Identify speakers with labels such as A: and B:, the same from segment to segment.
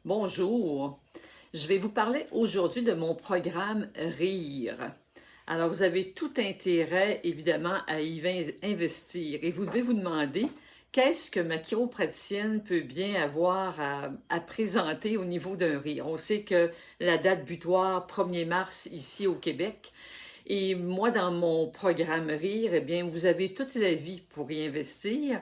A: Bonjour, je vais vous parler aujourd'hui de mon programme RIRE. Alors, vous avez tout intérêt, évidemment, à y investir et vous devez vous demander qu'est-ce que ma chiropraticienne peut bien avoir à présenter au niveau d'un RIRE. On sait que la date butoir 1er mars ici au Québec. Et moi, dans mon programme RIRE, eh bien, vous avez toute la vie pour y investir,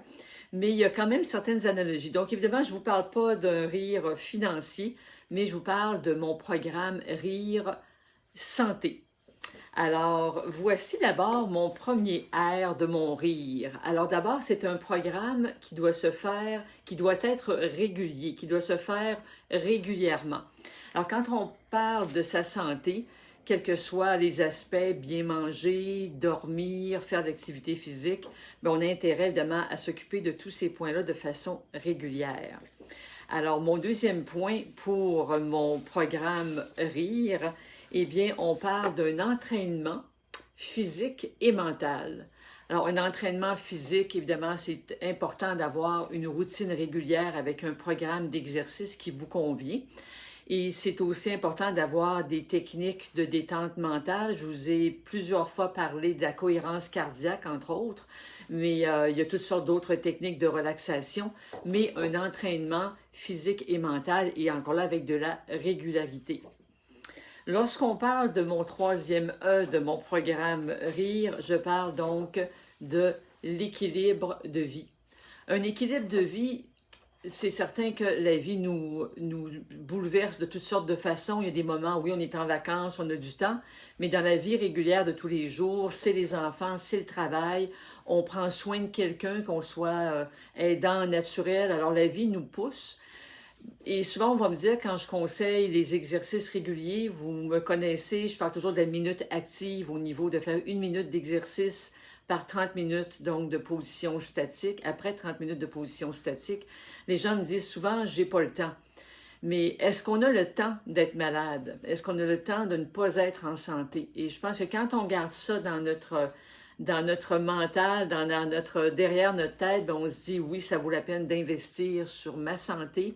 A: mais il y a quand même certaines analogies. Donc, évidemment, je ne vous parle pas d'un RIRE financier, mais je vous parle de mon programme RIRE santé. Alors, voici d'abord mon premier R de mon rire. Alors d'abord, c'est un programme qui doit se faire, qui doit être régulier, qui doit se faire régulièrement. Alors, quand on parle de sa santé, quels que soient les aspects, bien manger, dormir, faire de l'activité physique, bien, on a intérêt évidemment à s'occuper de tous ces points-là de façon régulière. Alors, mon deuxième point pour mon programme RIRE, eh bien, on parle d'un entraînement physique et mental. Alors, un entraînement physique, évidemment, c'est important d'avoir une routine régulière avec un programme d'exercice qui vous convient. Et c'est aussi important d'avoir des techniques de détente mentale. Je vous ai plusieurs fois parlé de la cohérence cardiaque, entre autres, mais il y a toutes sortes d'autres techniques de relaxation, mais un entraînement physique et mental, et encore là avec de la régularité. Lorsqu'on parle de mon troisième E de mon programme RIRE, je parle donc de l'équilibre de vie. Un équilibre de vie, c'est certain que la vie nous bouleverse de toutes sortes de façons. Il y a des moments où oui, on est en vacances, on a du temps, mais dans la vie régulière de tous les jours, c'est les enfants, c'est le travail, on prend soin de quelqu'un, qu'on soit aidant naturel. Alors la vie nous pousse. Et souvent, on va me dire, quand je conseille les exercices réguliers, vous me connaissez, je parle toujours de la minute active au niveau de faire 1 minute d'exercice par 30 minutes, donc de position statique. Après 30 minutes de position statique, les gens me disent souvent, j'ai pas le temps. Mais est-ce qu'on a le temps d'être malade? Est-ce qu'on a le temps de ne pas être en santé? Et je pense que quand on garde ça dans notre mental, derrière notre tête, ben on se dit, oui, ça vaut la peine d'investir sur ma santé.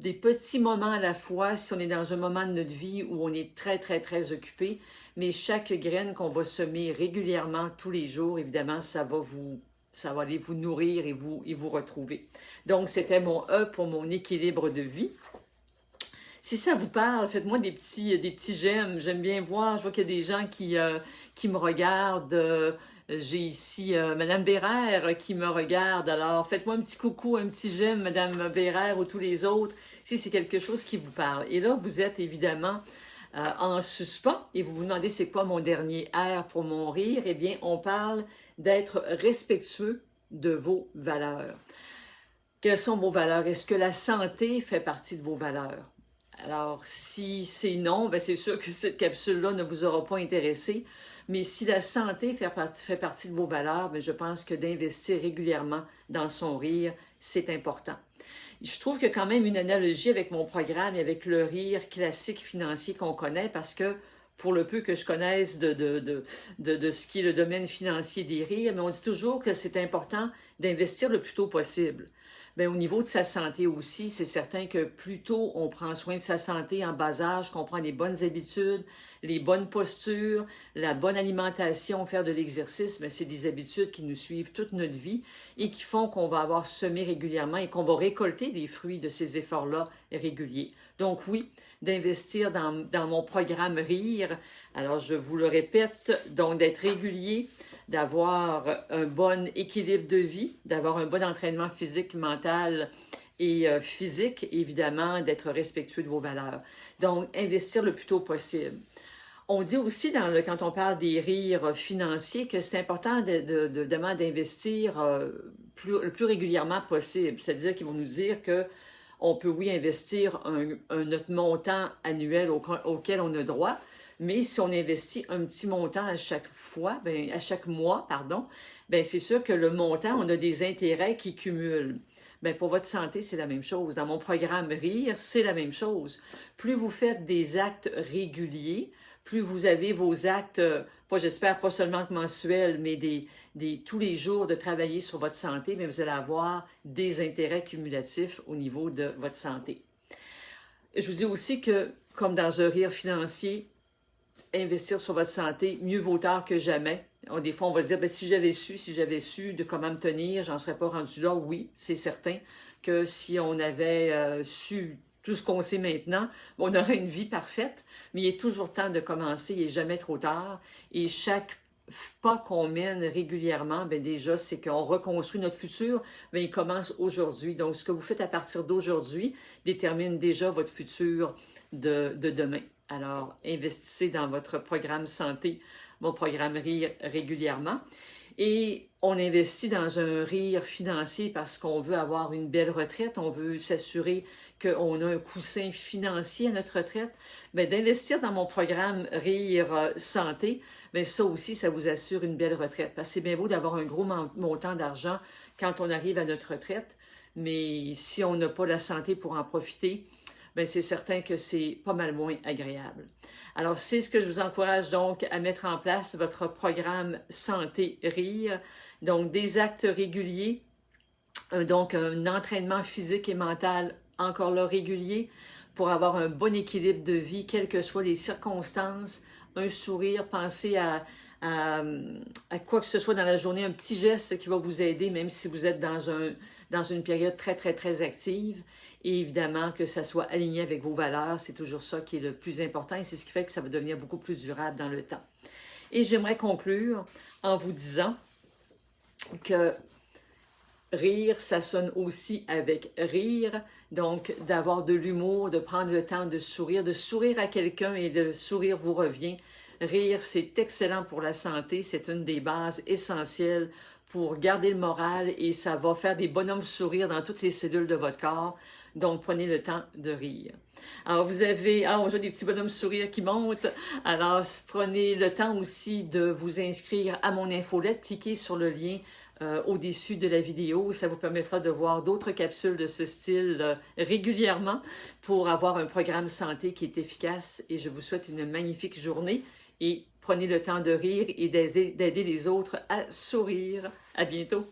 A: Des petits moments à la fois, si on est dans un moment de notre vie où on est très, très, très occupé, mais chaque graine qu'on va semer régulièrement tous les jours, évidemment, ça va aller vous nourrir et vous retrouver. Donc, c'était mon E pour mon équilibre de vie. Si ça vous parle, faites-moi des petits j'aime. J'aime bien voir, je vois qu'il y a des gens qui me regardent. J'ai ici Madame Bérère qui me regarde. Alors, faites-moi un petit coucou, un petit j'aime, Madame Bérère ou tous les autres, si c'est quelque chose qui vous parle. Et là, vous êtes évidemment en suspens et vous vous demandez c'est quoi mon dernier R pour mon rire. Eh bien, on parle d'être respectueux de vos valeurs. Quelles sont vos valeurs? Est-ce que la santé fait partie de vos valeurs? Alors, si c'est non, bien c'est sûr que cette capsule-là ne vous aura pas intéressé. Mais si la santé fait partie de vos valeurs, bien, je pense que d'investir régulièrement dans son rire, c'est important. Je trouve qu'il y a quand même une analogie avec mon programme et avec le rire classique financier qu'on connaît parce que pour le peu que je connaisse de ce qui est le domaine financier des rires, mais on dit toujours que c'est important d'investir le plus tôt possible. Bien, au niveau de sa santé aussi, c'est certain que plus tôt on prend soin de sa santé en bas âge, qu'on prend les bonnes habitudes, les bonnes postures, la bonne alimentation, faire de l'exercice, mais c'est des habitudes qui nous suivent toute notre vie et qui font qu'on va avoir semé régulièrement et qu'on va récolter les fruits de ces efforts-là réguliers. Donc oui, d'investir dans mon programme RIRE, alors je vous le répète, donc d'être régulier, d'avoir un bon équilibre de vie, d'avoir un bon entraînement physique, mental et physique, évidemment, d'être respectueux de vos valeurs. Donc, investir le plus tôt possible. On dit aussi, quand on parle des rires financiers, que c'est important d'investir le plus régulièrement possible. C'est-à-dire qu'ils vont nous dire que on peut, oui, investir notre montant annuel auquel on a droit, mais si on investit un petit montant à chaque mois, c'est sûr que le montant, on a des intérêts qui cumulent. Bien, pour votre santé, c'est la même chose. Dans mon programme RIRE, c'est la même chose. Plus vous faites des actes réguliers, plus vous avez vos actes, j'espère pas seulement mensuels, mais tous les jours de travailler sur votre santé, mais vous allez avoir des intérêts cumulatifs au niveau de votre santé. je vous dis aussi que, comme dans un rire financier, investir sur votre santé, mieux vaut tard que jamais. Des fois, on va dire, ben, si j'avais su de comment me tenir, j'en serais pas rendu là. Oui, c'est certain que si on avait su tout ce qu'on sait maintenant, on aurait une vie parfaite, mais il est toujours temps de commencer, il n'est jamais trop tard. Et chaque pas qu'on mène régulièrement, ben déjà, c'est qu'on reconstruit notre futur, mais il commence aujourd'hui. Donc, ce que vous faites à partir d'aujourd'hui détermine déjà votre futur de demain. Alors, investissez dans votre programme santé, mon programme RIR régulièrement. Et on investit dans un RIR financier parce qu'on veut avoir une belle retraite, on veut s'assurer qu'on a un coussin financier à notre retraite. Mais d'investir dans mon programme RIR santé, mais ça aussi, ça vous assure une belle retraite. Parce que c'est bien beau d'avoir un gros montant d'argent quand on arrive à notre retraite, mais si on n'a pas la santé pour en profiter, bien, c'est certain que c'est pas mal moins agréable. Alors, c'est ce que je vous encourage donc à mettre en place, votre programme Santé RIR, donc des actes réguliers, donc un entraînement physique et mental encore là régulier pour avoir un bon équilibre de vie, quelles que soient les circonstances, un sourire, pensez à quoi que ce soit dans la journée, un petit geste qui va vous aider, même si vous êtes dans une période très, très, très active. Et évidemment, que ça soit aligné avec vos valeurs, c'est toujours ça qui est le plus important et c'est ce qui fait que ça va devenir beaucoup plus durable dans le temps. Et j'aimerais conclure en vous disant que rire, ça sonne aussi avec rire, donc d'avoir de l'humour, de prendre le temps de sourire à quelqu'un et le sourire vous revient. Rire, c'est excellent pour la santé, c'est une des bases essentielles pour garder le moral et ça va faire des bonhommes sourires dans toutes les cellules de votre corps. Donc, prenez le temps de rire. Alors, vous avez, on voit des petits bonhommes sourires qui montent. Alors, prenez le temps aussi de vous inscrire à mon infolette. Cliquez sur le lien au-dessus de la vidéo. Ça vous permettra de voir d'autres capsules de ce style régulièrement pour avoir un programme santé qui est efficace. Et je vous souhaite une magnifique journée et prenez le temps de rire et d'aider les autres à sourire. À bientôt!